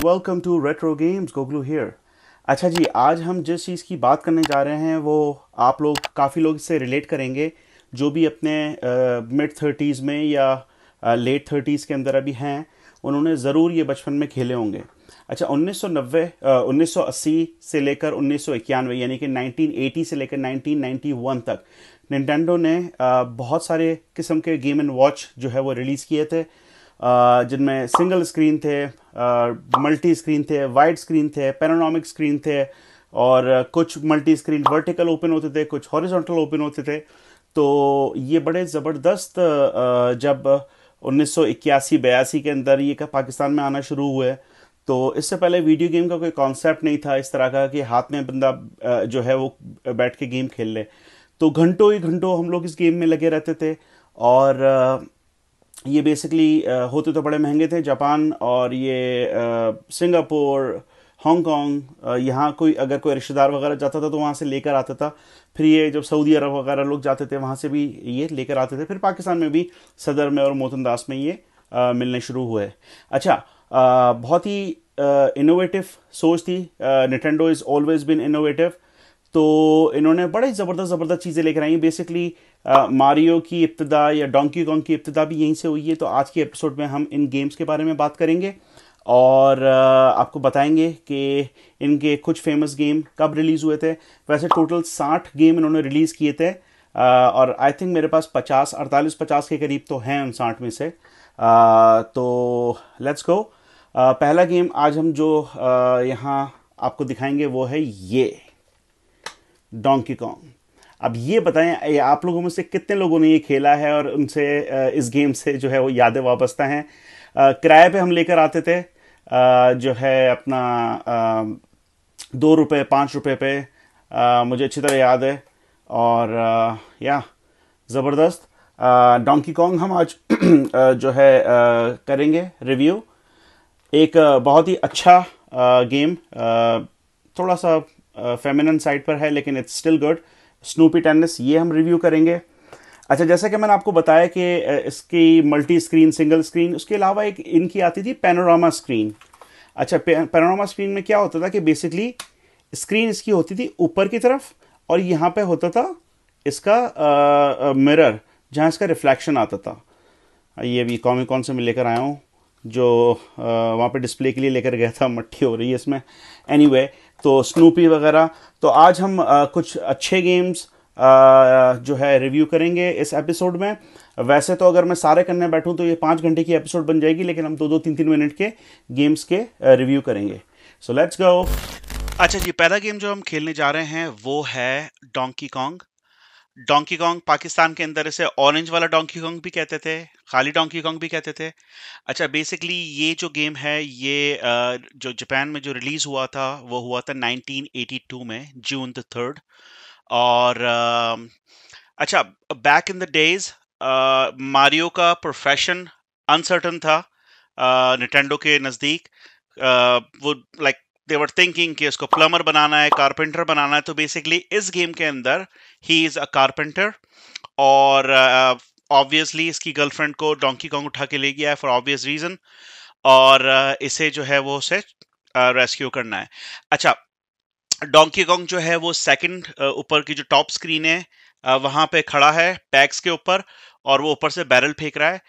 Welcome to retro games. Goglu here. अच्छा जी, आज हम जिस चीज़ की बात करने जा रहे हैं वो आप लोग काफ़ी लोग इससे रिलेट करेंगे जो भी अपने मिड थर्टीज़ में या लेट थर्टीज़ के अंदर अभी हैं। उन्होंने ज़रूर ये बचपन में खेले होंगे। अच्छा, 1990 1980 से लेकर 1991 यानी कि 1980 से लेकर 1991 तक निंटेंडो ने बहुत सारे किस्म के गेम एंड वॉच जो है वो रिलीज़ किए थे, जिनमें सिंगल स्क्रीन थे, मल्टी स्क्रीन थे, वाइड स्क्रीन थे, पैनोरामिक स्क्रीन थे, और कुछ मल्टी स्क्रीन वर्टिकल ओपन होते थे, कुछ हॉरिजॉन्टल ओपन होते थे। तो ये बड़े ज़बरदस्त जब 1981-82 के अंदर ये पाकिस्तान में आना शुरू हुए, तो इससे पहले वीडियो गेम का कोई कॉन्सेप्ट नहीं था इस तरह का कि हाथ में बंदा जो है वो बैठ के गेम खेल ले। तो घंटों ही घंटों हम लोग इस गेम में लगे रहते थे। और ये बेसिकली होते तो बड़े महंगे थे। जापान और ये सिंगापुर, हांगकांग, यहाँ कोई अगर कोई रिश्तेदार वगैरह जाता था तो वहाँ से लेकर आता था। फिर ये जब सऊदी अरब वगैरह लोग जाते थे वहाँ से भी ये लेकर आते थे। फिर पाकिस्तान में भी सदर में और मोहतनदास में ये मिलने शुरू हुए। अच्छा, बहुत ही इनोवेटिव सोच थी। Nintendo is always been innovative. तो इन्होंने बड़े ज़बरदस्त ज़बरदस्त चीज़ें लेकर आई। बेसिकली मारियो की इब्तिदा या डोंकी कॉन्ग की इब्तिदा भी यहीं से हुई है। तो आज के एपिसोड में हम इन गेम्स के बारे में बात करेंगे और आपको बताएंगे कि इनके कुछ फेमस गेम कब रिलीज़ हुए थे। वैसे टोटल 60 गेम इन्होंने रिलीज़ किए थे, और आई थिंक मेरे पास 48-50 के करीब तो हैं उन 60 में से। तो लेट्स गो। पहला गेम आज हम जो यहाँ आपको दिखाएंगे वो है ये डोंकी कॉन्ग। अब ये बताएं, आप लोगों में से कितने लोगों ने ये खेला है और उनसे इस गेम से जो है वो यादें वाबस्ता हैं। किराए पे हम लेकर आते थे, जो है अपना 2 रुपये 5 रुपये पे, मुझे अच्छी तरह याद है। और या ज़बरदस्त डोंकी कॉन्ग हम आज जो है करेंगे रिव्यू। एक बहुत ही अच्छा गेम, थोड़ा सा फेमिनिन साइड पर है लेकिन it's still good. Snoopy tennis ये हम रिव्यू करेंगे। अच्छा, जैसा कि मैंने आपको बताया कि इसकी मल्टी स्क्रीन, सिंगल स्क्रीन, उसके अलावा एक इनकी आती थी पैनोरामा स्क्रीन। अच्छा, पैनोरामा स्क्रीन में क्या होता था कि बेसिकली स्क्रीन इसकी होती थी ऊपर की तरफ और यहाँ पे होता था इसका मिरर जहाँ इसका रिफ्लेक्शन आता था। ये भी कॉमिक कॉन से मैं लेकर आया हूँ, जो वहाँ पे डिस्प्ले के लिए लेकर गया था। मट्टी हो रही है इसमें। एनीवे, तो स्नूपी वगैरह। तो आज हम कुछ अच्छे गेम्स जो है रिव्यू करेंगे इस एपिसोड में। वैसे तो अगर मैं सारे करने बैठूं तो ये 5 घंटे की एपिसोड बन जाएगी, लेकिन हम 2-2, 3-3 मिनट के गेम्स के रिव्यू करेंगे। So let's go. अच्छा जी, पहला गेम जो हम खेलने जा रहे हैं वो है donkey Kong. Donkey Kong Pakistan के अंदर इसे ऑरेंज वाला डोंकी कॉन्ग भी कहते थे, खाली डोंकी कॉन्ग भी कहते थे। अच्छा, बेसिकली ये जो गेम है ये जो जापान में जो रिलीज हुआ था वो हुआ था 1982 में, जून द 3rd। और अच्छा, back in the days Mario का प्रोफेशन अनसर्टन था निटेंडो के नज़दीक। वो लाइक दे वर थिंकिंग कि उसको प्लम्बर बनाना है, कारपेंटर बनाना है। तो बेसिकली इस गेम के अंदर ही इज़ अ कारपेंटर, और ऑब्वियसली इसकी गर्लफ्रेंड को डोंकी कॉन्ग उठा के ले गया है फॉर ऑब्वियस रीजन, और इसे जो है वो उसे रेस्क्यू करना है। अच्छा, डोंकी कॉन्ग जो है वो सेकंड ऊपर की जो टॉप स्क्रीन है वहां पे खड़ा है पैक्स के ऊपर, और वो ऊपर से बैरल फेंक रहा है।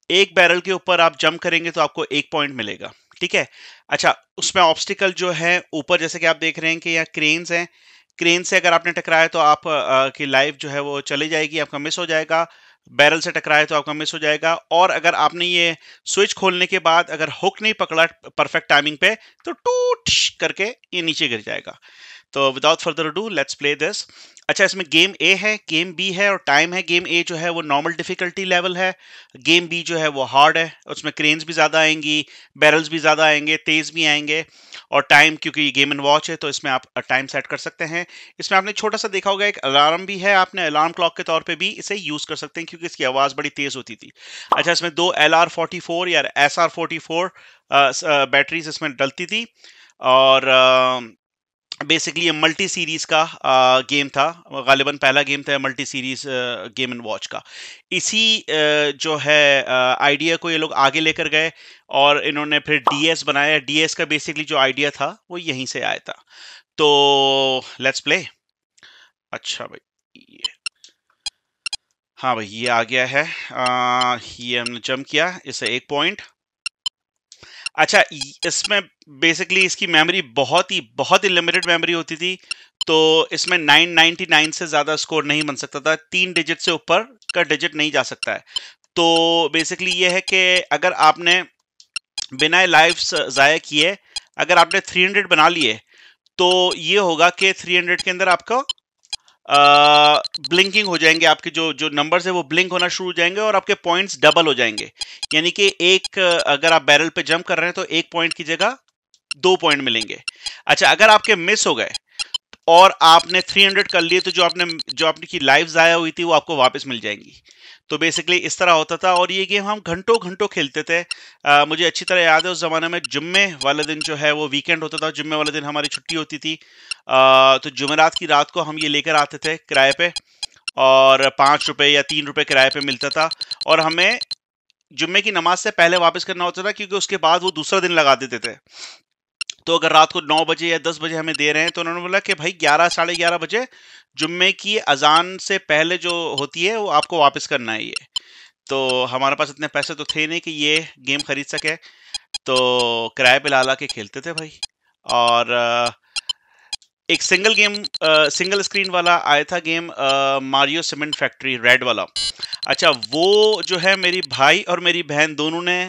एक बैरल के ऊपर आप जंप करेंगे तो आपको 1 पॉइंट मिलेगा, ठीक है। अच्छा, उसमें ऑब्स्टिकल जो है ऊपर जैसे कि आप देख रहे हैं कि यहाँ क्रेन्स हैं। क्रेन से अगर आपने टकराया तो आप की लाइफ जो है वो चली जाएगी, आपका मिस हो जाएगा। बैरल से टकराए तो आपका मिस हो जाएगा। और अगर आपने ये स्विच खोलने के बाद अगर हुक नहीं पकड़ा परफेक्ट टाइमिंग पे तो टूट करके ये नीचे गिर जाएगा। तो without further do let's play this. अच्छा, इसमें गेम ए है, गेम बी है और टाइम है। गेम ए जो है वो नॉर्मल डिफिकल्टी लेवल है, गेम बी जो है वो हार्ड है। उसमें क्रेन्स भी ज़्यादा आएंगी, बैरल्स भी ज़्यादा आएंगे, तेज़ भी आएंगे। और टाइम, क्योंकि ये गेम एंड वॉच है तो इसमें आप टाइम सेट कर सकते हैं। इसमें आपने छोटा सा देखा होगा एक अलार्म भी है, आपने अलार्म क्लॉक के तौर पे भी इसे यूज़ कर सकते हैं क्योंकि इसकी आवाज़ बड़ी तेज़ होती थी। अच्छा, इसमें 2 LR44 या SR44 बैटरीज इसमें डलती थी। और बेसिकली ये मल्टी सीरीज का गेम था, गालिबन पहला गेम था multi series game and watch का। इसी जो है आइडिया को ये लोग आगे लेकर गए और इन्होंने फिर डीएस बनाया। डीएस का बेसिकली जो आइडिया था वो यहीं से आया था। तो लेट्स प्ले। अच्छा भाई हाँ भाई ये आ गया है। ये हमने जंप किया, इसे 1 पॉइंट। अच्छा इसमें बेसिकली इसकी मेमोरी बहुत ही लिमिटेड मेमोरी होती थी। तो इसमें 999 से ज्यादा स्कोर नहीं बन सकता था, 3 डिजिट से ऊपर का डिजिट नहीं जा सकता है। तो बेसिकली ये है कि अगर आपने बिना लाइव्स जाया किए अगर आपने 300 बना लिए तो ये होगा कि 300 के अंदर आपका ब्लिंकिंग हो जाएंगे, आपके जो जो नंबर्स है वो ब्लिंक होना शुरू हो जाएंगे और आपके पॉइंट्स डबल हो जाएंगे। यानी कि एक अगर आप बैरल पे जंप कर रहे हैं तो 1 पॉइंट की जगह 2 पॉइंट मिलेंगे। अच्छा अगर आपके मिस हो गए और आपने 300 कर लिए तो जो आपने की लाइफ जाया हुई थी वो आपको वापस मिल जाएंगी। तो बेसिकली इस तरह होता था और ये गेम हम घंटों घंटों खेलते थे। मुझे अच्छी तरह याद है उस जमाने में जुम्मे वाले दिन जो है वो वीकेंड होता था, जुम्मे वाले दिन हमारी छुट्टी होती थी। तो जुमेरात की रात को हम ये लेकर आते थे किराए पे और 5 रुपए या 3 रुपए किराए पे मिलता था और हमें जुम्मे की नमाज से पहले वापस करना होता था क्योंकि उसके बाद वो दूसरा दिन लगा देते थे। तो अगर रात को 9 बजे या 10 बजे हमें दे रहे हैं तो उन्होंने बोला कि भाई 11 साढ़े 11 बजे जुम्मे की अजान से पहले जो होती है वो आपको वापस करना है ये। तो हमारे पास इतने पैसे तो थे नहीं कि ये गेम खरीद सके, तो किराए पे ला ला के खेलते थे भाई। और एक सिंगल स्क्रीन वाला आया था game, Mario cement factory red वाला। अच्छा वो जो है मेरी भाई और मेरी बहन दोनों ने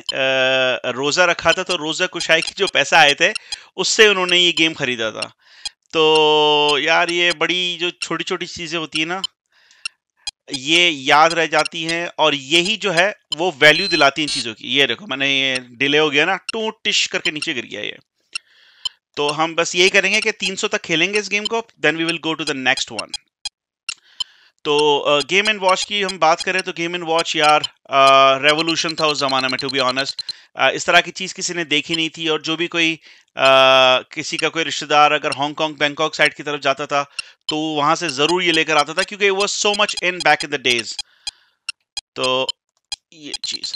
रोजा रखा था, तो रोजा कुशाई के जो पैसा आए थे उससे उन्होंने ये गेम खरीदा था। तो यार ये बड़ी जो छोटी छोटी चीजें होती है ना ये याद रह जाती हैं और यही जो है वो वैल्यू दिलाती हैं चीजों की। ये देखो मैंने ये डिले हो गया ना, टू टिश करके नीचे गिर गया ये। तो हम बस यही करेंगे कि 300 तक खेलेंगे इस गेम को, then we will go to the next one. तो गेम एंड वॉच की हम बात करें तो गेम एंड वॉच यार रेवोल्यूशन था उस जमाने में, टू बी ऑनेस्ट। इस तरह की चीज किसी ने देखी नहीं थी और जो भी कोई किसी का कोई रिश्तेदार अगर हांगकांग बैंकॉक साइड की तरफ जाता था तो वहां से जरूर ये लेकर आता था क्योंकि it was so much in back in the days। तो ये चीज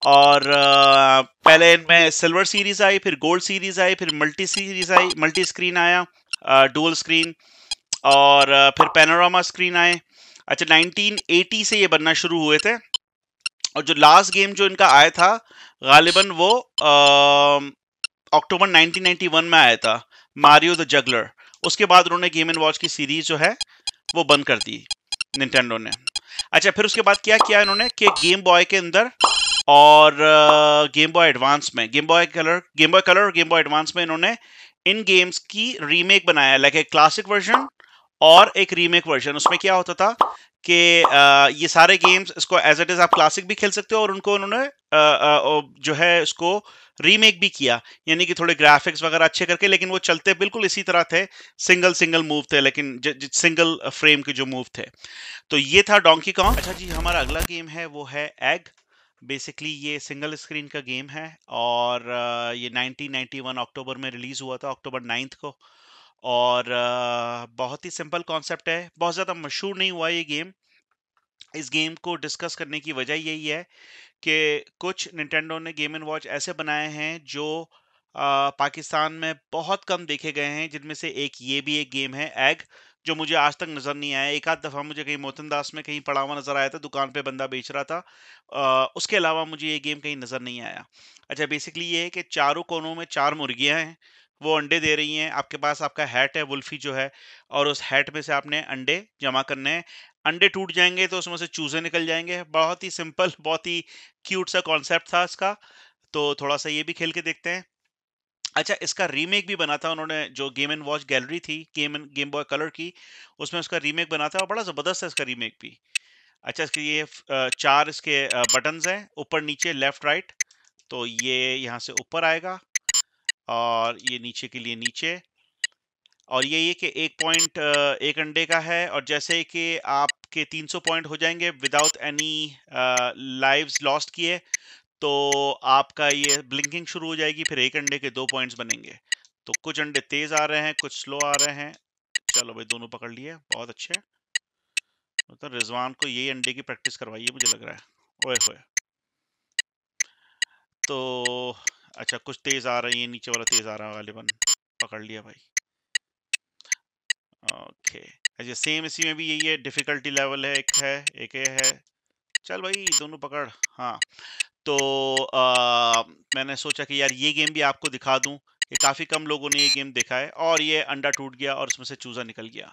और पहले इनमें सिल्वर सीरीज आई, फिर गोल्ड सीरीज आई, फिर मल्टी सीरीज आई, मल्टी स्क्रीन आया, डुअल स्क्रीन, और फिर पैनोरामा स्क्रीन आए। अच्छा 1980 से ये बनना शुरू हुए थे और जो लास्ट गेम जो इनका आया था गालिबन वो अक्टूबर 1991 में आया था, मारियो द जगलर। उसके बाद उन्होंने गेम एंड वॉच की सीरीज जो है वो बंद कर दी निंटेंडो ने। अच्छा फिर उसके बाद क्या किया इन्होंने कि गेम बॉय के अंदर और गेम बॉय एडवांस में, गेम बॉय कलर और गेम बॉय एडवांस में इन्होंने इन गेम्स की रीमेक बनाया, लाइक एक क्लासिक वर्जन और एक रीमेक वर्जन। उसमें क्या होता था कि ये सारे गेम्स इसको एज इट इज आप क्लासिक भी खेल सकते हो और उनको उन्होंने जो है इसको रीमेक भी किया, यानी कि थोड़े ग्राफिक्स वगैरह अच्छे करके, लेकिन वो चलते बिल्कुल इसी तरह थे, सिंगल सिंगल मूव थे, लेकिन सिंगल फ्रेम के जो मूव थे। तो ये था डोंकी कॉन्ग। अच्छा जी हमारा अगला गेम है वो है एग। बेसिकली ये सिंगल स्क्रीन का गेम है और ये 1991 अक्टूबर में रिलीज हुआ था, अक्टूबर 9 को। और बहुत ही सिंपल कॉन्सेप्ट है, बहुत ज़्यादा मशहूर नहीं हुआ ये गेम। इस गेम को डिस्कस करने की वजह यही है कि कुछ निंटेंडो ने गेम एंड वॉच ऐसे बनाए हैं जो पाकिस्तान में बहुत कम देखे गए हैं, जिनमें से एक ये भी एक गेम है एग, जो मुझे आज तक नजर नहीं आया। एक आध दफा मुझे कहीं मोहतनदास में कहीं पड़ा हुआ नजर आया था, दुकान पे बंदा बेच रहा था। उसके अलावा मुझे ये गेम कहीं नजर नहीं आया। अच्छा बेसिकली ये है कि चारों कोनों में 4 मुर्गियां हैं, वो अंडे दे रही हैं। आपके पास आपका हैट है वुल्फी जो है, और उस हैट में से आपने अंडे जमा करने हैं। अंडे टूट जाएंगे तो उसमें से चूजे निकल जाएंगे। बहुत ही सिंपल, बहुत ही क्यूट सा कॉन्सेप्ट था इसका। तो थोड़ा सा ये भी खेल के देखते हैं। अच्छा इसका रीमेक भी बना था उन्होंने, जो गेम एंड वॉच गैलरी थी गेम बॉय कलर की, उसमें उसका रीमेक बना था और बड़ा जबरदस्त है इसका रीमेक भी। अच्छा इसके ये 4 इसके बटन्स हैं, ऊपर नीचे लेफ्ट राइट। तो ये यहाँ से ऊपर आएगा और ये नीचे के लिए नीचे। और ये कि 1 पॉइंट एक अंडे का है, और जैसे कि आपके 300 पॉइंट हो जाएंगे विदाउट एनी लाइव्स लॉस्ट किए तो आपका ये ब्लिंकिंग शुरू हो जाएगी, फिर एक अंडे के 2 पॉइंट्स बनेंगे। तो कुछ अंडे तेज आ रहे हैं, कुछ स्लो आ रहे हैं। चलो भाई, दोनों पकड़ लिए, बहुत अच्छे। तो रिजवान को यही अंडे की प्रैक्टिस करवाई है मुझे लग रहा है। ओए होए। तो अच्छा, कुछ तेज आ रही है, नीचे वाला तेज आ रहा है गालिबन। पकड़ लिया भाई। ओके। अच्छा, सेम इसी में भी यही है, डिफिकल्टी लेवल है, एक ये है। चल भाई, दोनों पकड़। हाँ। तो मैंने सोचा कि यार ये गेम भी आपको दिखा दूं कि काफी कम लोगों ने ये गेम देखा है, और ये अंडा टूट गया और उसमें से चूजा निकल गया।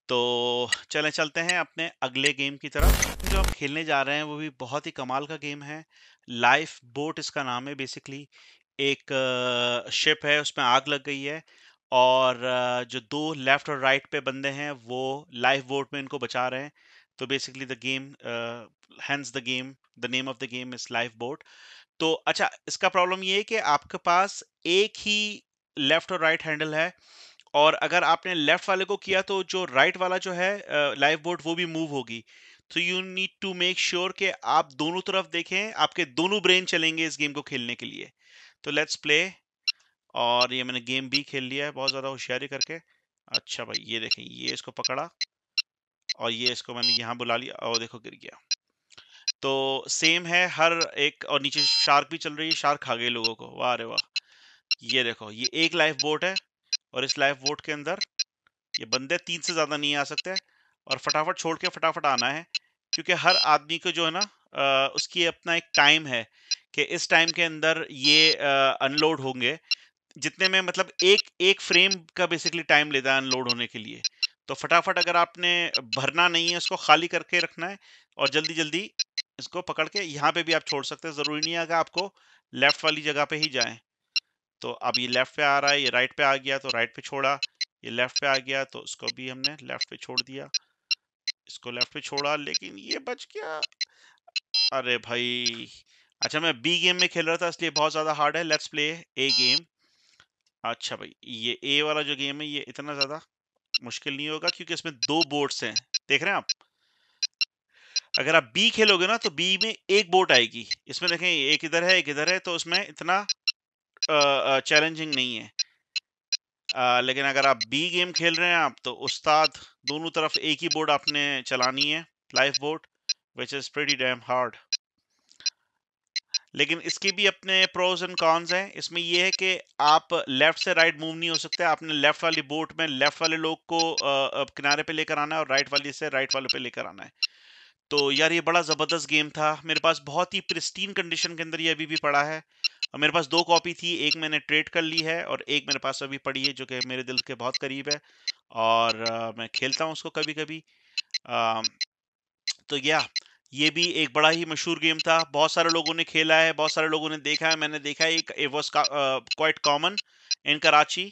तो चलते हैं अपने अगले गेम की तरफ। जो हम खेलने जा रहे हैं वो भी बहुत ही कमाल का गेम है। लाइफ बोट इसका नाम है। बेसिकली एक शिप है, उसमें आग लग गई है, और जो दो लेफ्ट और राइट पे बंदे हैं वो लाइफ बोट में इनको बचा रहे हैं। तो basically the game, hence the game, the name of the game is life boat. तो अच्छा, इसका प्रॉब्लम ये है कि आपके पास एक ही लेफ्ट और राइट हैंडल है, और अगर आपने लेफ्ट वाले को किया तो जो राइट वाला जो है लाइफ बोट, वो भी मूव होगी। तो you need to make sure कि आप दोनों तरफ देखें, आपके दोनों ब्रेन चलेंगे इस गेम को खेलने के लिए। तो लेट्स प्ले। और ये मैंने गेम भी खेल लिया है बहुत ज़्यादा होशियारी करके। अच्छा भाई, ये देखें, ये इसको पकड़ा और ये इसको मैंने यहाँ बुला लिया, और देखो गिर गया। तो सेम है हर एक, और नीचे शार्क भी चल रही है, शार्क खा गई लोगों को, वाह रे वाह। ये देखो, ये एक लाइफ बोट है, और इस लाइफ बोट के अंदर ये बंदे 3 से ज़्यादा नहीं आ सकते, और फटाफट छोड़ के फटाफट आना है, क्योंकि हर आदमी को जो है ना, उसकी अपना एक टाइम है कि इस टाइम के अंदर ये अनलोड होंगे। जितने में मतलब एक एक फ्रेम का बेसिकली टाइम लेता है अनलोड होने के लिए। तो फटाफट अगर आपने भरना नहीं है, उसको खाली करके रखना है, और जल्दी जल्दी इसको पकड़ के यहाँ पे भी आप छोड़ सकते हैं। ज़रूरी नहीं है कि आपको लेफ्ट वाली जगह पे ही जाएं। तो अब ये लेफ्ट पे आ रहा है, ये राइट पे आ गया तो राइट पे छोड़ा, ये लेफ्ट पे आ गया तो इसको भी हमने लेफ्ट पे छोड़ दिया, इसको लेफ्ट पे छोड़ा, लेकिन ये बच गया। अरे भाई। अच्छा, मैं बी गेम में खेल रहा था इसलिए बहुत ज्यादा हार्ड है। Let's play A game. अच्छा भाई, ये ए वाला जो गेम है ये इतना ज्यादा मुश्किल नहीं होगा, क्योंकि इसमें दो बोट्स हैं, देख रहे हैं आप। अगर आप बी खेलोगे ना तो बी में एक बोट आएगी, इसमें देखें एक इधर है एक इधर है, तो उसमें इतना चैलेंजिंग नहीं है। लेकिन अगर आप बी गेम खेल रहे हैं आप, तो उस्ताद, दोनों तरफ एक ही बोर्ड आपने चलानी है, life board, which is pretty dam hard. लेकिन इसके भी अपने प्रोज एंड कॉन्स हैं। इसमें यह है कि आप लेफ्ट से राइट मूव नहीं हो सकते, आपने लेफ्ट वाली बोट में लेफ्ट वाले लोग को किनारे पे लेकर आना है, और राइट वाली से राइट वाले पे लेकर आना है। तो यार ये बड़ा ज़बरदस्त गेम था। मेरे पास बहुत ही प्रिस्टीन कंडीशन के अंदर ये अभी भी पड़ा है, और मेरे पास दो कॉपी थी, एक मैंने ट्रेड कर ली है और एक मेरे पास अभी पड़ी है, जो कि मेरे दिल के बहुत करीब है, और मैं खेलता हूँ उसको कभी कभी। तो ये भी एक बड़ा ही मशहूर गेम था, बहुत सारे लोगों ने खेला है, बहुत सारे लोगों ने देखा है, मैंने देखा है, it was quite common in Karachi.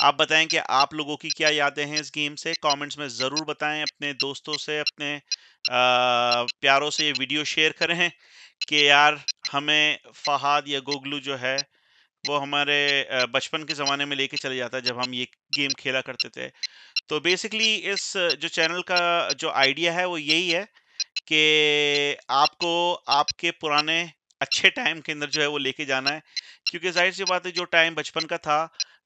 आप बताएं कि आप लोगों की क्या यादें हैं इस गेम से, कमेंट्स में ज़रूर बताएं। अपने दोस्तों से, अपने प्यारों से ये वीडियो शेयर करें कि यार हमें फहाद या गोगलू जो है वो हमारे बचपन के ज़माने में लेके चले जाता है, जब हम ये गेम खेला करते थे। तो बेसिकली इस जो चैनल का जो आइडिया है वो यही है कि आपको आपके पुराने अच्छे टाइम के अंदर जो है वो लेके जाना है, क्योंकि जाहिर सी बात है, जो टाइम बचपन का था,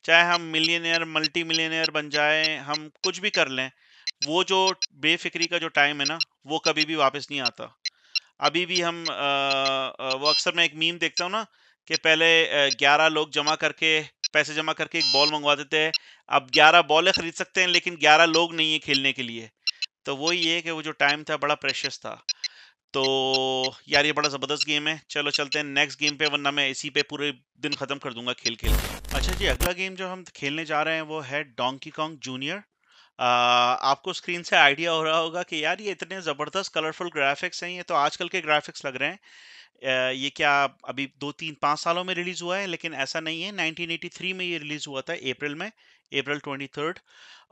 चाहे हम मिलियनेयर मल्टी मिलियनेयर बन जाएं, हम कुछ भी कर लें, वो जो बेफिक्री का जो टाइम है ना, वो कभी भी वापस नहीं आता। अभी भी हम वो अक्सर मैं एक मीम देखता हूँ ना, कि पहले 11 लोग जमा करके, पैसे जमा करके एक बॉल मंगवा देते हैं। अब 11 बॉलें खरीद सकते हैं, लेकिन 11 लोग नहीं है खेलने के लिए। तो वही है कि वो जो टाइम था बड़ा प्रेशियस था। तो यार ये बड़ा ज़बरदस्त गेम है। चलो चलते हैं नेक्स्ट गेम पे, वरना मैं इसी पे पूरे दिन ख़त्म कर दूंगा खेल खेल के। अच्छा जी, अगला गेम जो हम खेलने जा रहे हैं वो है डोंकी कॉन्ग जूनियर। आपको स्क्रीन से आइडिया हो रहा होगा कि यार ये इतने ज़बरदस्त कलरफुल ग्राफिक्स हैं, ये तो आजकल के ग्राफिक्स लग रहे हैं। ये क्या अभी 2 3 5 सालों में रिलीज हुआ है? लेकिन ऐसा नहीं है, 1983 में ये रिलीज हुआ था, अप्रैल में, अप्रैल 23rd।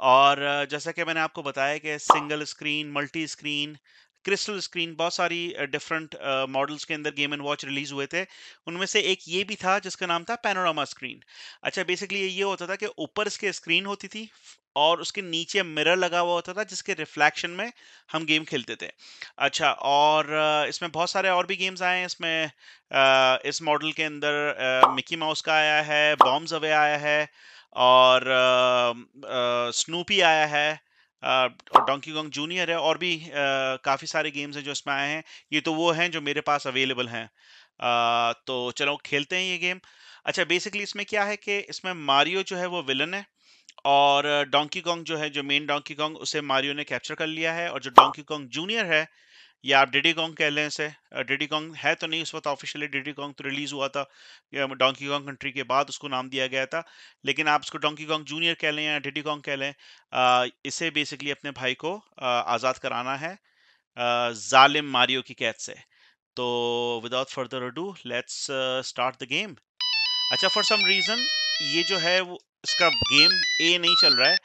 और जैसा कि मैंने आपको बताया कि single screen, multi screen, crystal screen, बहुत सारी डिफरेंट मॉडल्स के अंदर गेम एंड वॉच रिलीज हुए थे। उनमें से एक ये भी था जिसका नाम था पैनोरामा स्क्रीन। अच्छा, बेसिकली ये होता था कि ऊपर इसके स्क्रीन होती थी और उसके नीचे मिरर लगा हुआ होता था जिसके रिफ्लेक्शन में हम गेम खेलते थे। अच्छा, और इसमें बहुत सारे और भी गेम्स आए हैं। इसमें इस मॉडल के अंदर मिकी माउस का आया है, बॉम्ब्स अवे आया है, और स्नूपी आया है, और डोंकी कॉन्ग जूनियर है, और भी काफ़ी सारे गेम्स हैं जो इसमें आए हैं। ये तो वो हैं जो मेरे पास अवेलेबल हैं। तो चलो खेलते हैं ये गेम। अच्छा, बेसिकली इसमें क्या है कि इसमें मारियो जो है वो विलन है, और डोंकी कॉन्ग जो है, जो मेन डोंकी कॉन्ग, उसे मारियो ने कैप्चर कर लिया है। और जो डोंकी कॉन्ग जूनियर है, या आप डिडी कॉन्ग कह लें इसे, डिडी कॉन्ग है तो नहीं उस वक्त ऑफिशियली, डिडी कॉन्ग तो रिलीज हुआ था डोंकी कॉन्ग कंट्री के बाद उसको नाम दिया गया था, लेकिन आप उसको डोंकी कॉन्ग जूनियर कह लें या डिडी कॉन्ग कह लें। इसे बेसिकली अपने भाई को आज़ाद कराना है जालिम मारियो की कैद से। तो without further ado, let's start the game. अच्छा, फॉर सम रीज़न ये जो है वो इसका गेम ए नहीं चल रहा है,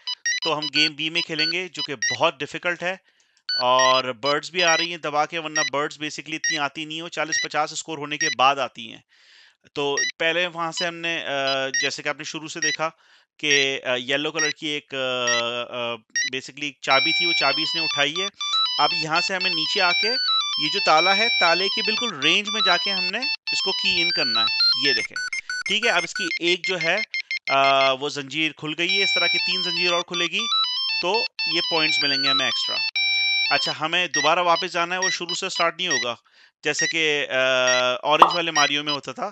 तो हम गेम बी में खेलेंगे जो कि बहुत डिफिकल्ट है। और बर्ड्स भी आ रही हैं दबा के, वरना बर्ड्स बेसिकली इतनी आती नहीं हो, 40-50 स्कोर होने के बाद आती हैं। तो पहले वहां से हमने जैसे कि आपने शुरू से देखा कि येलो कलर की एक बेसिकली चाबी थी, वो चाबी इसने उठाई है। अब यहाँ से हमें नीचे आके ये जो ताला है, ताले की बिल्कुल रेंज में जाके हमने इसको की इन करना है। ये देखें, ठीक है। अब इसकी एक जो है वो जंजीर खुल गई है। इस तरह की 3 जंजीर और खुलेगी तो ये पॉइंट्स मिलेंगे हमें एक्स्ट्रा। अच्छा, हमें दोबारा वापस जाना है, वो शुरू से स्टार्ट नहीं होगा जैसे कि ऑरेंज वाले मारियो में होता था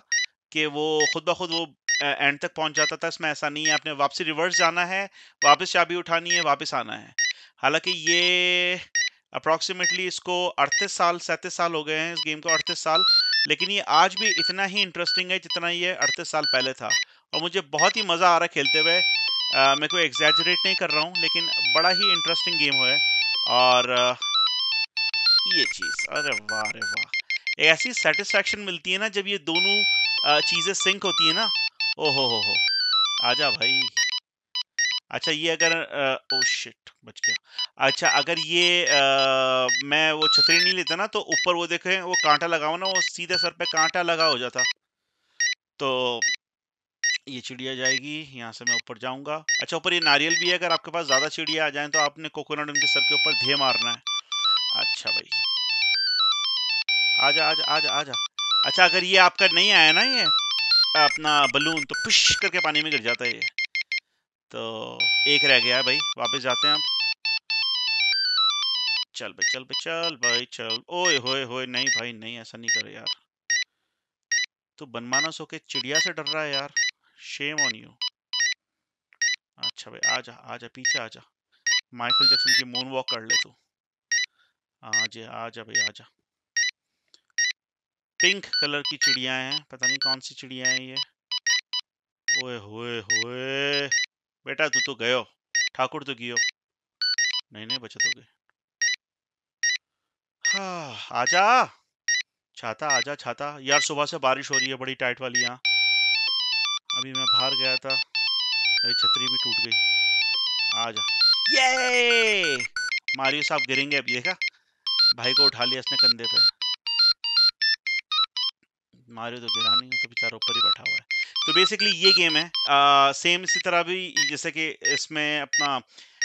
कि वो खुद ब खुद वो एंड तक पहुंच जाता था। इसमें ऐसा नहीं है, आपने वापसी रिवर्स जाना है, वापस चाबी उठानी है, वापस आना है। हालांकि ये अप्रॉक्सीमेटली इसको 38 साल 37 साल हो गए हैं इस गेम को, 38 साल, लेकिन ये आज भी इतना ही इंटरेस्टिंग है जितना ये 38 साल पहले था। और मुझे बहुत ही मज़ा आ रहा है खेलते हुए। मैं कोई एग्जैजरेट नहीं कर रहा हूँ, लेकिन बड़ा ही इंटरेस्टिंग गेम है। और ये चीज, अरे वाह, अरे वाह, ऐसी सेटिस्फैक्शन मिलती है ना जब ये दोनों चीजें सिंक होती है ना। ओ हो, आजा भाई। अच्छा, ये अगर ओ शिट, बच गया। अच्छा, अगर ये मैं वो छतरी नहीं लेता ना, तो ऊपर वो देखें वो कांटा लगा हुआ ना, वो सीधे सर पे कांटा लगा हो जाता। तो ये चिड़िया जाएगी, यहाँ से मैं ऊपर जाऊंगा। अच्छा, ऊपर ये नारियल भी है, अगर आपके पास ज्यादा चिड़िया आ जाए तो आपने कोकोनट उनके सर के ऊपर धे मारना है। अच्छा भाई, आजा आजा आजा आजा। अच्छा, अगर ये आपका नहीं आया ना, ये अपना बलून, तो पुश करके पानी में गिर जाता है ये। तो एक रह गया है भाई, वापस जाते हैं अब। चल भाई, चल भाई, चल भाई, चल। ओए होए होए, नहीं भाई नहीं, ऐसा नहीं करे यार। तू बनमानस होके चिड़िया से डर रहा है यार, शेम ऑन यू। अच्छा भाई, आजा आजा, पीछे आजा, माइकल जैक्सन की मून वॉक कर ले तू। आजा आजा भाई, आजा। पिंक कलर की चिड़िया हैं, पता नहीं कौन सी चिड़िया हैं ये। ओए होए होए, बेटा तू तो गयो, ठाकुर तो गियो। नहीं नहीं, बचत हो गई। हाँ, आजा छाता, आजा छाता। यार सुबह से बारिश हो रही है बड़ी टाइट वाली यहाँ। अभी मैं बाहर गया था, मेरी छतरी भी टूट गई। आजा, ये मारियो साहब गिरेंगे अब, देखा, भाई को उठा लिया इसने कंधे पे। मारियो तो गिरा नहीं, तो बेचारा ऊपर ही बैठा हुआ है। तो बेसिकली ये गेम है सेम इसी तरह भी, जैसे कि इसमें अपना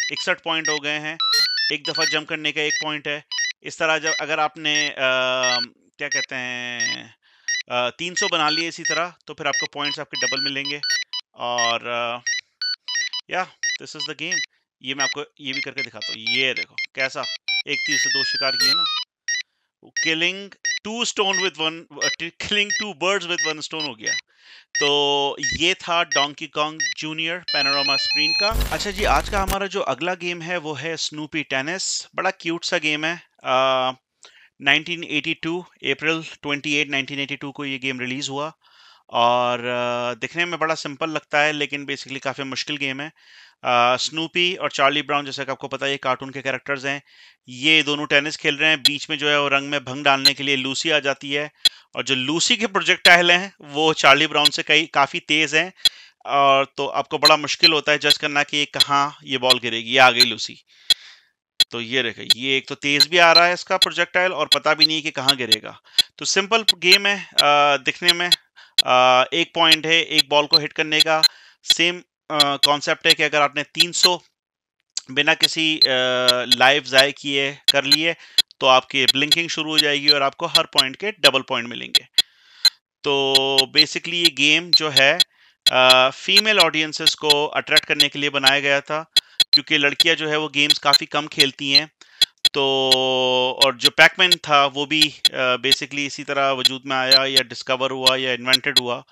61 पॉइंट हो गए हैं। एक दफ़ा जंप करने का 1 पॉइंट है। इस तरह जब अगर आपने क्या कहते हैं 300 बना लिए इसी तरह, तो फिर आपको पॉइंट्स आपके डबल मिलेंगे। और या दिस इज द गेम। ये मैं आपको ये भी करके दिखाता हूँ। ये देखो कैसा, एक तीर से 2 शिकार किए ना। Killing 2 stone with one, killing 2 birds with 1 stone हो गया। तो ये था donkey Kong junior panorama screen का। अच्छा जी, आज का हमारा जो अगला गेम है वो है स्नूपी टेनिस। बड़ा क्यूट सा गेम है। 1982 अप्रैल 28 1982 को ये गेम रिलीज हुआ। और दिखने में बड़ा सिंपल लगता है, लेकिन बेसिकली काफ़ी मुश्किल गेम है। स्नूपी और चार्ली ब्राउन, जैसे कि आपको पता है, ये कार्टून के कैरेक्टर्स हैं। ये दोनों टेनिस खेल रहे हैं, बीच में जो है वो रंग में भंग डालने के लिए लूसी आ जाती है। और जो लूसी के प्रोजेक्टाइल हैं वो चार्ली ब्राउन से काफ़ी तेज़ हैं। और तो आपको बड़ा मुश्किल होता है जज करना कि ये कहाँ ये बॉल गिरेगी। ये आ गई लूसी। तो ये रखे, ये एक तो तेज भी आ रहा है इसका प्रोजेक्टाइल और पता भी नहीं है कि कहाँ गिरेगा। तो सिंपल गेम है दिखने में। एक पॉइंट है एक बॉल को हिट करने का। सेम कॉन्सेप्ट है कि अगर आपने 300 बिना किसी लाइव ज़ाय किए कर लिए तो आपकी ब्लिंकिंग शुरू हो जाएगी और आपको हर पॉइंट के डबल पॉइंट मिलेंगे। तो बेसिकली ये गेम जो है फीमेल ऑडियंसेस को अट्रैक्ट करने के लिए बनाया गया था, क्योंकि लड़कियां जो है वो गेम्स काफ़ी कम खेलती हैं। तो और जो पैकमैन था वो भी बेसिकली इसी तरह वजूद में आया या डिस्कवर हुआ या इन्वेंटेड हुआ।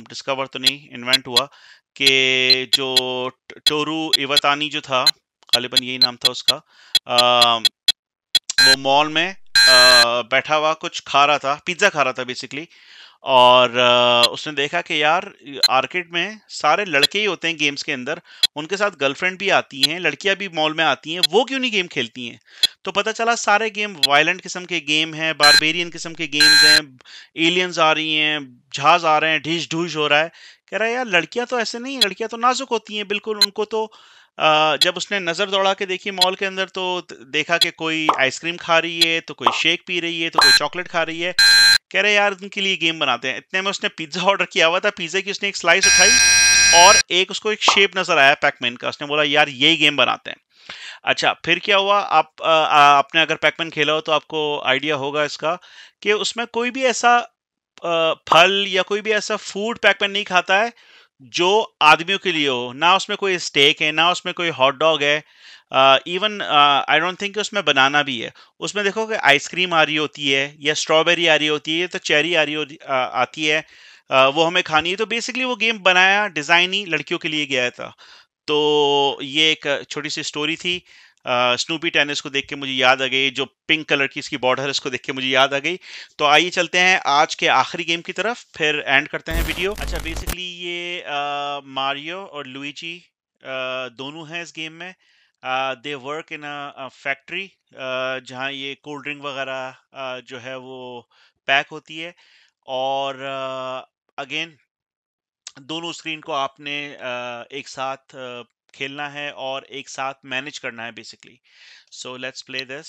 डिस्कवर तो नहीं, इन्वेंट हुआ कि जो टोरू इवातानी जो था, गालिबन यही नाम था उसका, वो मॉल में बैठा हुआ कुछ खा रहा था, पिज्ज़ा खा रहा था बेसिकली। और उसने देखा कि यार आर्केड में सारे लड़के ही होते हैं गेम्स के अंदर, उनके साथ गर्लफ्रेंड भी आती हैं, लड़कियां भी मॉल में आती हैं, वो क्यों नहीं गेम खेलती हैं। तो पता चला सारे गेम वायलेंट किस्म के गेम हैं, बारबेरियन किस्म के गेम्स हैं, एलियंस आ रही हैं, जहाज आ रहे हैं, ढीश ढूश हो रहा है। कह रहा है यार लड़कियां तो ऐसे नहीं, लड़कियां तो नाजुक होती हैं बिल्कुल, उनको तो जब उसने नजर दौड़ा के देखी मॉल के अंदर तो देखा कि कोई आइसक्रीम खा रही है, तो कोई शेक पी रही है, तो कोई चॉकलेट खा रही है। कह रहे यार उनके लिए गेम बनाते हैं। इतने में उसने पिज्जा ऑर्डर किया हुआ था, पिज्जा की उसने एक स्लाइस उठाई और एक उसको एक शेप नजर आया पैकमैन का, उसने बोला यार यही गेम बनाते हैं। अच्छा फिर क्या हुआ, आपने अगर पैकमैन खेला हो तो आपको आइडिया होगा इसका कि उसमें कोई भी ऐसा फल या कोई भी ऐसा फूड पैकमैन नहीं खाता है जो आदमियों के लिए हो। ना उसमें कोई स्टेक है, ना उसमें कोई हॉट डॉग है, इवन आई डोंट थिंक उसमें बनाना भी है। उसमें देखो कि आइसक्रीम आ रही होती है या स्ट्रॉबेरी आ रही होती है तो चेरी आ रही आती है, वो हमें खानी है। तो बेसिकली वो गेम बनाया डिज़ाइन ही लड़कियों के लिए गया था। तो ये एक छोटी सी स्टोरी थी। स्नूपी टेनिस को देख के मुझे याद आ गई, जो पिंक कलर की इसकी बॉर्डर है उसको देख के मुझे याद आ गई। तो आइए चलते हैं आज के आखिरी गेम की तरफ, फिर एंड करते हैं वीडियो। अच्छा बेसिकली ये मारियो और लुइजी दोनों हैं इस गेम में। They work in a factory जहाँ ये कोल्ड ड्रिंक वगैरह जो है वो पैक होती है। और अगेन दोनों स्क्रीन को आपने एक साथ खेलना है और एक साथ मैनेज करना है basically. So let's play this.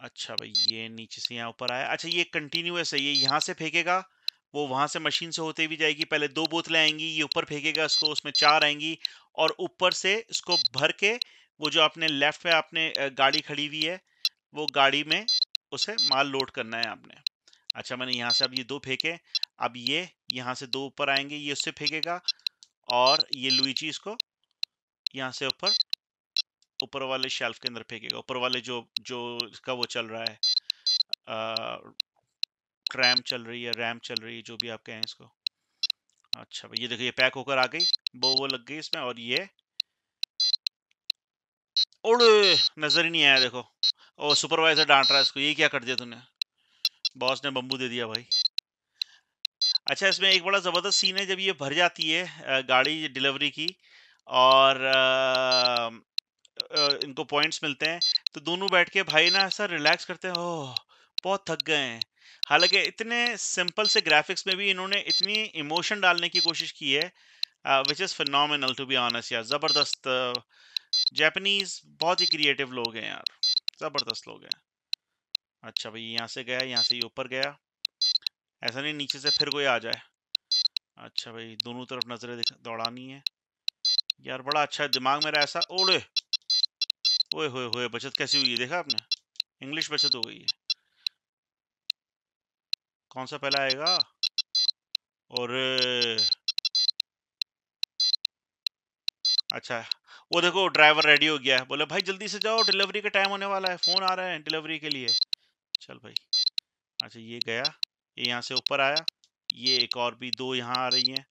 अच्छा भाई ये नीचे से यहाँ ऊपर आया। अच्छा ये कंटिन्यूअस है, ये यहाँ से फेंकेगा, वो वहां से मशीन से होते हुए जाएगी, पहले 2 बोतलें आएंगी, ये ऊपर फेंकेगा इसको, उसमें 4 आएंगी और ऊपर से इसको भर के वो जो आपने लेफ्ट में आपने गाड़ी खड़ी हुई है वो गाड़ी में उसे माल लोड करना है आपने। अच्छा मैंने यहाँ से अब ये 2 फेंके, अब ये यहाँ से 2 ऊपर आएंगे, ये उससे फेंकेगा और ये लुइजी इसको यहाँ से ऊपर ऊपर वाले शेल्फ के अंदर फेंकेगा, ऊपर वाले जो जो इसका वो चल रहा है, ट्रैम चल रही है, रैम चल रही है, जो भी आप कहें इसको। अच्छा भाई ये देखिए ये पैक होकर आ गई, वो लग गई इसमें और ये उड़, नजर ही नहीं आया देखो। ओ सुपरवाइजर डांट रहा है इसको, ये क्या कर दिया तूने, बॉस ने बम्बू दे दिया भाई। अच्छा इसमें एक बड़ा ज़बरदस्त सीन है जब ये भर जाती है गाड़ी डिलीवरी की और इनको पॉइंट्स मिलते हैं, तो दोनों बैठ के भाई ना ऐसा रिलैक्स करते हैं, ओह बहुत थक गए हैं। हालांकि इतने सिंपल से ग्राफिक्स में भी इन्होंने इतनी इमोशन डालने की कोशिश की है, which is phenomenal to be honest यार, ज़बरदस्त। जापानीज बहुत ही क्रिएटिव लोग हैं यार, ज़बरदस्त लोग हैं। अच्छा भाई यहाँ से गया, यहाँ से ये ऊपर गया, ऐसा नहीं नीचे से फिर कोई आ जाए। अच्छा भाई दोनों तरफ नजरें दौड़ानी है यार, बड़ा अच्छा है, दिमाग मेरा ऐसा ओले, ओए होए होए बचत कैसी हुई है देखा आपने, इंग्लिश बचत हो गई है। कौन सा पहला आएगा, और अच्छा वो देखो ड्राइवर रेडी हो गया है, बोले भाई जल्दी से जाओ डिलीवरी का टाइम होने वाला है, फोन आ रहा है डिलीवरी के लिए। चल भाई। अच्छा ये गया, ये यहाँ से ऊपर आया, ये एक और भी 2 यहाँ आ रही हैं।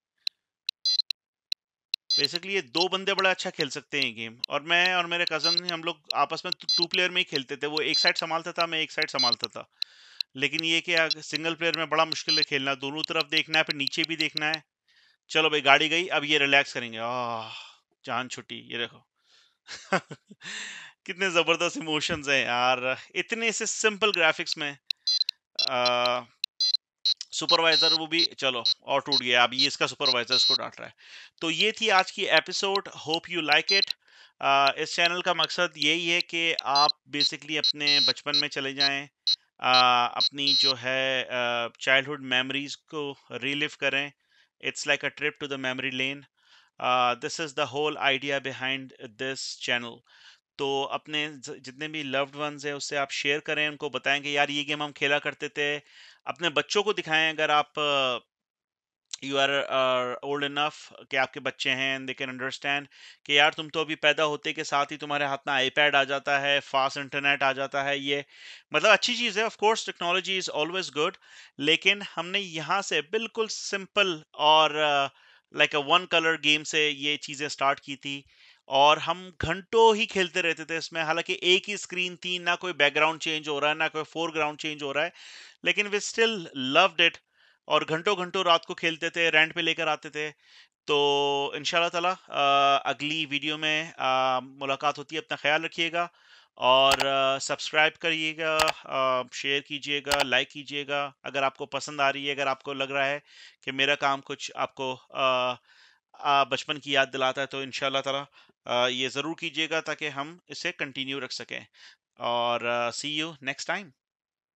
बेसिकली ये 2 बंदे बड़ा अच्छा खेल सकते हैं गेम, और मैं और मेरे कजन हम लोग आपस में 2 प्लेयर में ही खेलते थे, वो एक साइड संभालता था, मैं एक साइड संभालता था। लेकिन ये कि सिंगल प्लेयर में बड़ा मुश्किल है खेलना, दोनों तरफ देखना है, फिर नीचे भी देखना है। चलो भाई गाड़ी गई, अब ये रिलैक्स करेंगे, जान छुट्टी, ये देखो। कितने जबरदस्त इमोशंस हैं यार इतने से सिंपल ग्राफिक्स में। सुपरवाइजर वो भी चलो और टूट गया, अब ये इसका सुपरवाइजर इसको डांट रहा है। तो ये थी आज की episode, hope you like it. इस चैनल का मकसद यही है कि आप बेसिकली अपने बचपन में चले जाएं, अपनी जो है चाइल्डहुड मेमोरीज को रिलिव करें। It's like a trip to the memory lane. This is the whole idea behind this channel. तो अपने जितने भी लव्ड वंस हैं उससे आप शेयर करें, उनको बताएं कि यार ये गेम हम खेला करते थे। अपने बच्चों को दिखाएं, अगर आप यू आर ओल्ड इनफ कि आपके बच्चे हैं एंड दे कैन अंडरस्टैंड कि यार तुम तो अभी पैदा होते के साथ ही तुम्हारे हाथ में आईपैड आ जाता है, फास्ट इंटरनेट आ जाता है। ये मतलब अच्छी चीज़ है, of course technology is always good, लेकिन हमने यहाँ से बिल्कुल सिंपल और like a one colour game से ये चीज़ें स्टार्ट की थी, और हम घंटों ही खेलते रहते थे इसमें। हालांकि एक ही स्क्रीन थी, ना कोई बैकग्राउंड चेंज हो रहा है, ना कोई फोरग्राउंड चेंज हो रहा है, लेकिन वी स्टिल लव्ड इट। और घंटों घंटों रात को खेलते थे, रेंट पे लेकर आते थे। तो इंशाल्लाह ताला अगली वीडियो में मुलाकात होती है। अपना ख्याल रखिएगा और सब्सक्राइब करिएगा, शेयर कीजिएगा, लाइक कीजिएगा अगर आपको पसंद आ रही है। अगर आपको लग रहा है कि मेरा काम कुछ आपको बचपन की याद दिलाता है, तो इंशाल्लाह ताला ये ज़रूर कीजिएगा ताकि हम इसे कंटिन्यू रख सकें। और सी यू नेक्स्ट टाइम।